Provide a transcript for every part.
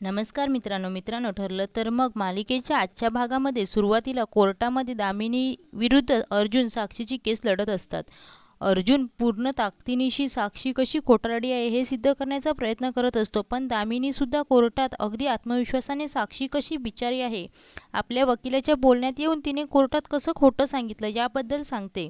नमस्कार मित्रांनो ठरलं तर मग मालिकेच्या आजच्या भागामध्ये सुरुवातीला कोर्टामध्ये दामिनी विरुद्ध अर्जुन साक्षीची केस लढत असतात. अर्जुन पूर्ण ताकदीनिशी साक्षी कशी खोटारडी आहे हे सिद्ध करण्याचा प्रयत्न करत असतो, पण दामिनी सुद्धा कोर्टात अगदी आत्मविश्वासाने साक्षी कशी बिचारी आहे, आपल्या वकिलाच्या बोलण्यात येऊन तिने कोर्टात कसं खोटं सांगितलं याबद्दल सांगते.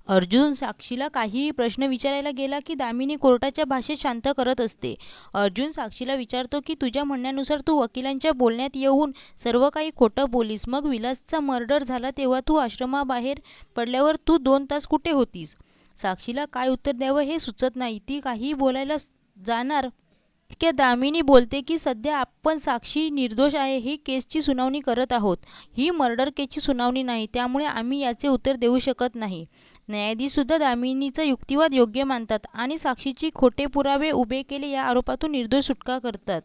अर्जुन साक्षीला काहीही प्रश्न विचारायला गेला की दामिनी कोर्टाच्या भाषेत शांत करत असते. अर्जुन साक्षीला विचारतो की तुझ्या म्हणण्यानुसार तू वकिलांच्या बोलण्यात येऊन सर्व काही खोटं बोलीस, मग विलासचा मर्डर झाला तेव्हा तू आश्रमाबाहेर पडल्यावर तू 2 तास कुठे होतीस? साक्षीला काय उत्तर द्यावं हे सुचत नाही. ती काहीही बोलायला जाणार तितक्या दामिनी बोलते की सध्या आपण साक्षी निर्दोष आहे, ही केसची सुनावणी करत आहोत. ही मर्डर केसची सुनावणी नाही, त्यामुळे आम्ही याचे उत्तर देऊ शकत नाही. न्यायाधीश सुद्धा दामिनीचा युक्तिवाद योग्य मानतात आणि साक्षीची खोटे पुरावे उभे केले या आरोपातून निर्दोष सुटका करतात.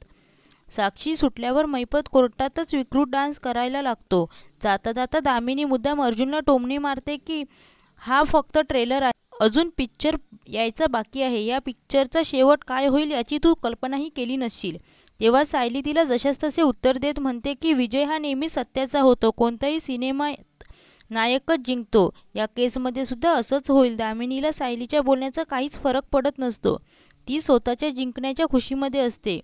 साक्षी सुटल्यावर मैपत कोर्टातच विकृत डान्स करायला लागतो. जाता जाता दामिनी मुद्दाम अर्जुनला टोमणे मारते की हा फक्त ट्रेलर आहे, अजून पिक्चर यायचा बाकी आहे. या पिक्चरचा शेवट काय होईल याची तू कल्पनाही केली नसशील. तेव्हा सायली तिला जशास तसे उत्तर देत म्हणते की विजय हा नेहमी सत्याचा होतो, कोणताही सिनेमा नायकच जिंकतो. या केसमध्ये सुद्धा असंच होईल. दामिनीला सायलीच्या बोलण्याचा काहीच फरक पडत नसतो. ती स्वतःच्या जिंकण्याच्या खुशीमध्ये असते.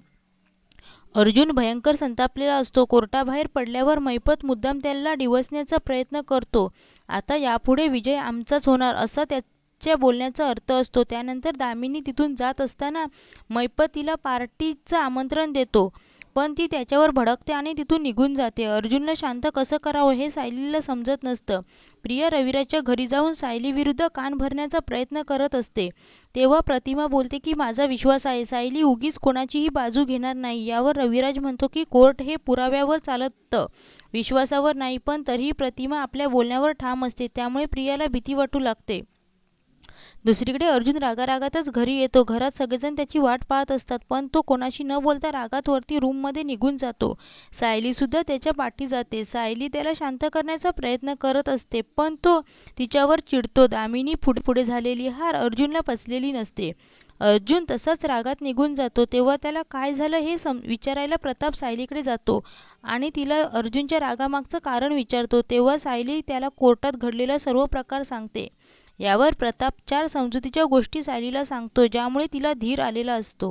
अर्जुन भयंकर संतापलेला असतो. कोर्टाबाहेर पडल्यावर मैपत मुद्दाम त्याला डिवचण्याचा प्रयत्न करतो. आता यापुढे विजय आमचाच होणार असा त्याच्या बोलण्याचा अर्थ असतो. त्यानंतर दामिनी तिथून जात असताना मैपत तिला पार्टीचं आमंत्रण देतो, पण ती त्याच्यावर भडकते आणि तिथून निघून जाते. अर्जुनला शांत कसं करावं हे सायलीला समजत नसतं. प्रिया रविराजच्या घरी जाऊन सायलीविरुद्ध कान भरण्याचा प्रयत्न करत असते. तेव्हा प्रतिमा बोलते की माझा विश्वास आहे, सायली उगीच कोणाचीही बाजू घेणार नाही. यावर रविराज म्हणतो की कोर्ट हे पुराव्यावर चालतं, विश्वासावर नाही. पण तरीही प्रतिमा आपल्या बोलण्यावर ठाम असते, त्यामुळे प्रियाला भीती वाटू लागते. दुसरीकडे अर्जुन रागारागातच घरी येतो. घरात सगळेजण त्याची वाट पाहत असतात, पण तो कोणाशी न बोलता रागात वरती रूममध्ये निघून जातो. सायलीसुद्धा त्याच्या पाठी जाते. सायली त्याला शांत करण्याचा प्रयत्न करत असते, पण तो तिच्यावर चिडतो. दामिनी पुढे झालेली हार अर्जुनला पचलेली नसते. अर्जुन तसाच रागात निघून जातो. तेव्हा त्याला काय झालं हे विचारायला प्रताप सायलीकडे जातो आणि तिला अर्जुनच्या रागामागचं कारण विचारतो. तेव्हा सायली त्याला कोर्टात घडलेला सर्व प्रकार सांगते. यावर प्रताप 4 समजुतीच्या गोष्टी सायलीला सांगतो, ज्यामुळे तिला धीर आलेला असतो.